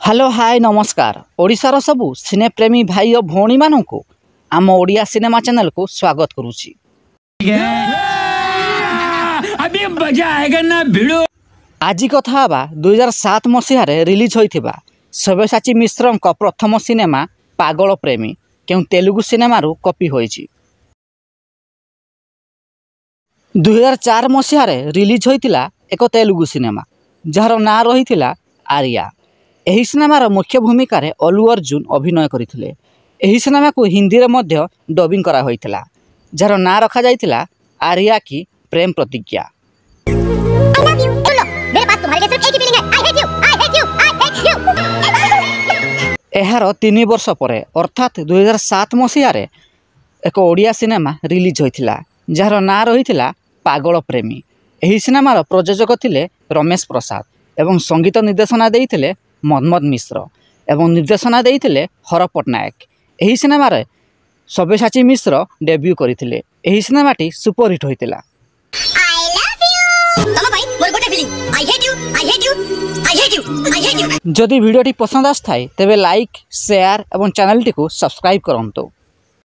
Hello hi नमस्कार ओडिशार सबु सिनेप्रेमी भाई और भौणी मानू आम ओडिया सिनेमा चैनल को स्वागत करुछि। अभी मजा आएगा ना भिड़ो। आज कथा हवा 2007 मसीह रिलीज होइथिबा सब्यसाची मिश्र प्रथम सिनेमा पागल प्रेमी क्यों तेलुगु सिनेमारू कॉपी होइछि। 2004 मसीह रिलीज होइतिला एक तेलुगु सिनेमा जार ना रहिथिला आर्या। एही सिनेमार मुख्य भूमिका रे अलू अर्जुन अभिनय करथिले। एही सिनेमा को हिंदी रे मध्य डबिंग करा होइतिला जार ना रखा जाइतिला आर्या की प्रेम प्रतिज्ञा। एहार 3 वर्ष परे अर्थात 2007 मसीह एक ओडिया सिनेमा रिलीज होइतिला जार ना रहितिला पागल प्रेमी। एही सिनेमार प्रयोजक थिले रमेश प्रसाद एवं संगीत निर्देशना देइथिले मन्मथ मिश्र एवं निर्देशना देइथिले हर पटनायक। एही सिनेमार सब्यसाची मिश्र डेब्यू करथिले। एही सिनेमाटी सुपरहिट होइतिला। जदि वीडियोटी पसंद आसथाय तेबे लाइक शेयर एवं चैनल टी को सब्सक्राइब करंतु।